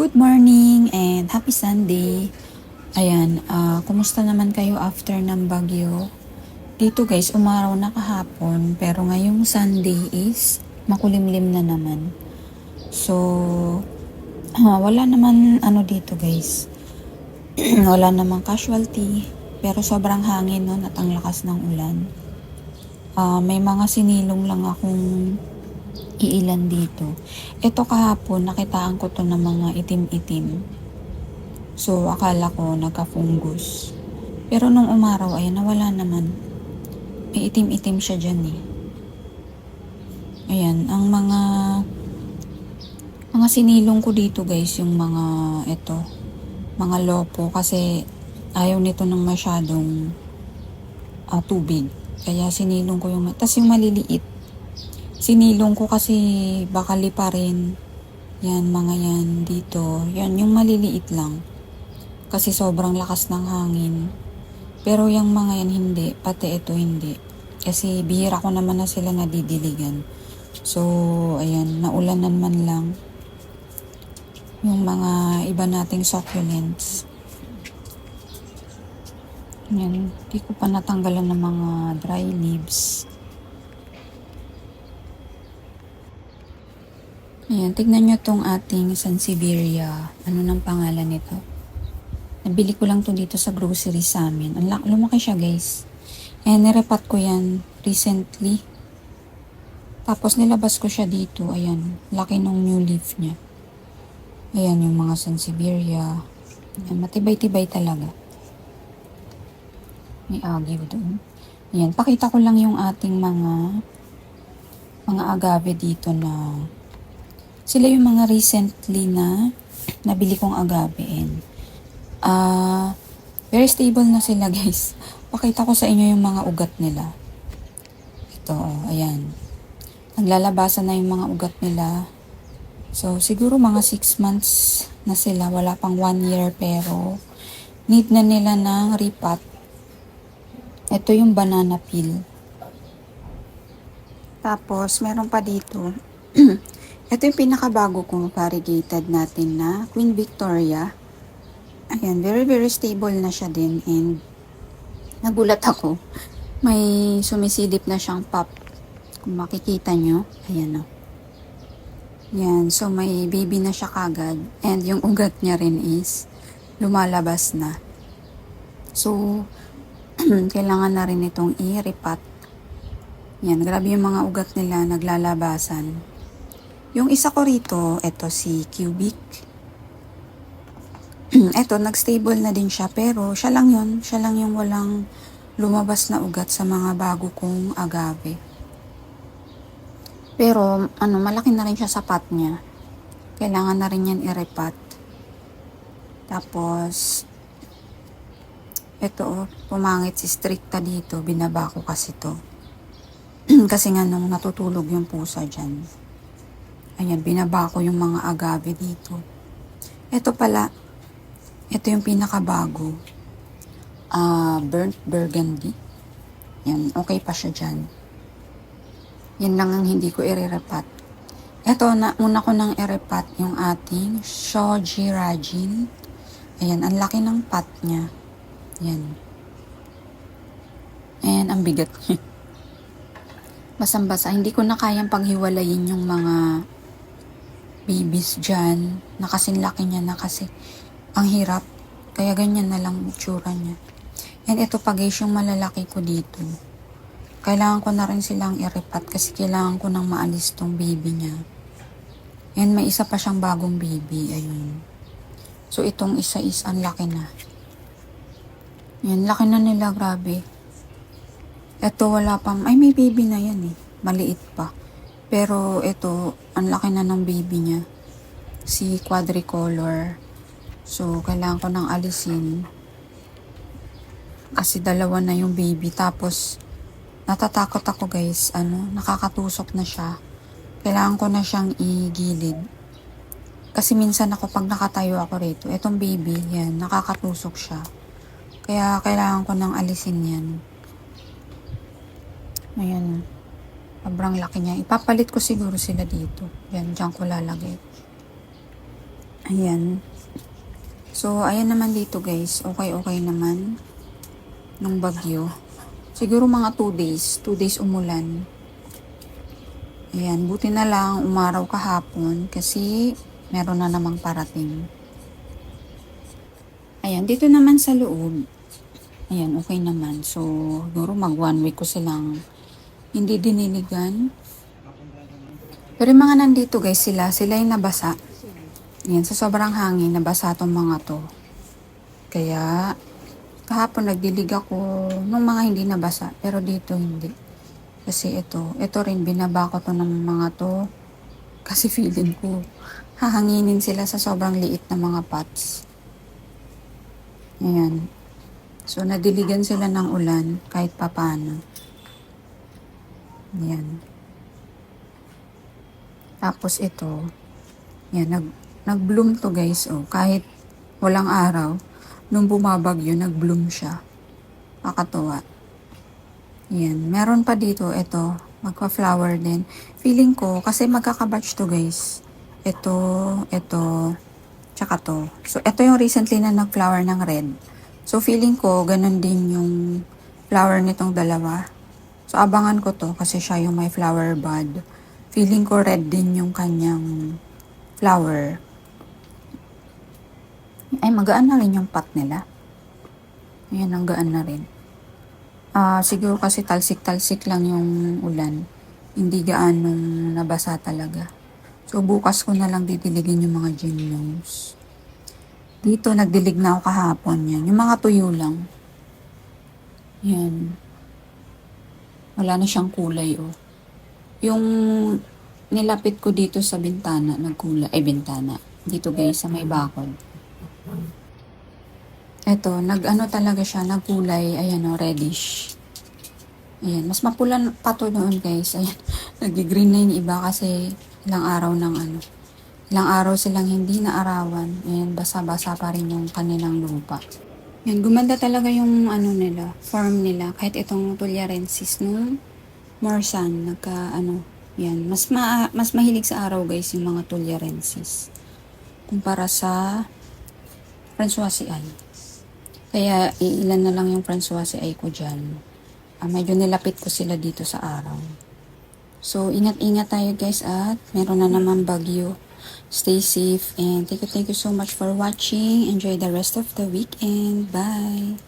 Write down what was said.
Good morning and happy Sunday. Ayan, kumusta naman kayo after ng bagyo? Dito guys, umaraw na kahapon pero ngayong Sunday is makulimlim na naman. So, wala naman dito guys. Wala namang casualty pero sobrang hangin no at ang lakas ng ulan. May mga sinilong lang akong iilan dito. Ito kahapon, nakitaan ko to ng mga itim-itim. So, akala ko nagka-fungus. Pero nung umaraw, ay nawala naman. May itim-itim siya dyan eh. Ayan, ang mga sinilong ko dito guys, yung mga lopo, kasi ayaw nito ng masyadong tubig. Kaya sinilong ko yung, tas yung maliliit, sinilong ko kasi baka liparin. Yan, mga yan dito. Yan, yung maliliit lang. Kasi sobrang lakas ng hangin. Pero yung mga yan hindi. Pati ito hindi. Kasi bihira ko naman na sila nadidiligan. So, ayan, naulanan man lang. Yung mga iba nating succulents. Yan, di ko pa natanggalan ng mga dry leaves. Ayan, tignan nyo tong ating Sansevieria. Ano nang pangalan nito? Nabili ko lang to dito sa grocery sa amin. Lumaki siya guys. And nirepat ko yan recently. Tapos nilabas ko siya dito. Ayan, laki nung new leaf niya. Ayan yung mga Sansevieria. Ayan, matibay-tibay talaga. May agave doon. Ayan, pakita ko lang yung ating mga agave dito na sila yung mga recently na nabili kong agave. Very stable na sila guys. Pakita ko sa inyo yung mga ugat nila. Ito, ayan. Naglalabasan na yung mga ugat nila. So, siguro mga 6 months na sila. Wala pang 1 year pero need na nila ng repot. Ito yung banana peel. Tapos, meron pa dito. Ito yung pinakabago kong variegated natin na Queen Victoria. Ayan, very very stable na siya din and nagulat ako. May sumisilip na siyang pop. Kung makikita nyo, ayan o. Yan, so may baby na siya kagad and yung ugat niya rin is lumalabas na. So, kailangan na rin itong i-repot. Yan, grabe yung mga ugat nila naglalabasan. Yung isa ko rito, ito si Cubic. Ito, nag-stable na din siya, pero siya lang yun. Siya lang yung walang lumabas na ugat sa mga bago kong agave. Pero, malaki na rin siya sa pot niya. Kailangan na rin yan i-repot. Tapos, ito, pumangit si Stricta dito. Binaba ko kasi to. Kasi nga nung natutulog yung pusa dyan. Ayan, binaba ko yung mga agave dito. Ito pala, ito yung pinakabago. Burnt burgundy. Yan, okay pa siya dyan. Yan lang ang hindi ko i-repat. Ito, una ko nang i-repat yung ating Shoji Rajin. Ayan, ang laki ng pot niya. Yan. And ang bigat niya. Basang-basa. Hindi ko na kayang paghiwalayin yung mga babies dyan. Nakasinlaki niya na kasi ang hirap. Kaya ganyan na lang itsura niya. And ito pa guys, yung malalaki ko dito. Kailangan ko na rin silang i-repat kasi kailangan ko nang maalis tong baby niya. And may isa pa siyang bagong baby. Ayun. So itong isa is ang laki na. Yan, laki na nila, grabe. Ito wala pang, ay may baby na yan eh. Maliit pa. Pero ito, ang laki na ng baby niya. Si quadricolor. So, kailangan ko nang alisin. Kasi dalawa na yung baby. Tapos, natatakot ako guys. Nakakatusok na siya. Kailangan ko na siyang igilid. Kasi minsan ako pag nakatayo ako rito, etong baby, yan, nakakatusok siya. Kaya kailangan ko nang alisin yan. Ayan. Sobrang laki niya. Ipapalit ko siguro sila dito. Yan, dyan ko lalagay. Ayan. So, ayan naman dito guys. Okay naman. Nung bagyo. Siguro mga 2 days. 2 days umulan. Ayan. Buti na lang umaraw kahapon kasi meron na namang parating. Ayan. Dito naman sa loob. Ayan. Okay naman. So, siguro mag 1 week ko silang hindi diniligan. Pero yung mga nandito guys, sila yung nabasa. Ayan, sa sobrang hangin, nabasa tong mga to. Kaya, kahapon nagdilig ako nung mga hindi nabasa. Pero dito hindi. Kasi ito rin, binaba ko to ng mga to. Kasi feeling ko, hahanginin sila sa sobrang liit na mga pots. Ayan. So, nadiligan sila ng ulan kahit papano. Ayan. Tapos ito, yan, nag-bloom to guys, oh. Kahit walang araw, nung bumabagyo, nag-bloom siya. Nakakatuwa. Yan, meron pa dito, ito, magpa-flower din. Feeling ko, kasi magkakabatch to guys. Ito, tsaka to. So, ito yung recently na nag-flower ng red. So, feeling ko, ganun din yung flower nitong dalawa. So, abangan ko to kasi siya yung may flower bud. Feeling ko red din yung kanyang flower. Ay, magaan na rin yung pot nila. Ayan, ang gaan na rin. Siguro kasi talsik-talsik lang yung ulan. Hindi gaanong nabasa talaga. So, bukas ko na lang didiligin yung mga gymnos. Dito, nagdilig na ako kahapon yan. Yung mga tuyo lang. Yan. Wala na siyang kulay, oh. Yung nilapit ko dito sa bintana, nagkulay. Bintana. Dito guys, sa may bakod. Eto, nag-ano talaga siya, nagkulay, ayan o, reddish. Ayan, mas mapulan pa to noon guys. Ayan, nag-green na yung iba kasi ilang araw silang hindi naarawan. Ayan, basa-basa pa rin yung kanilang lupa. Ayan, gumanda talaga yung nila, form nila. Kahit itong Tularensis nung more sun, yan, mas mahilig sa araw guys yung mga Tularensis. Kumpara sa Françoise ay. Kaya ilan na lang yung Françoise ay ko dyan. Medyo nilapit ko sila dito sa araw. So, ingat-ingat tayo guys at meron na naman bagyo. Stay safe and thank you so much for watching. Enjoy the rest of the weekend. Bye!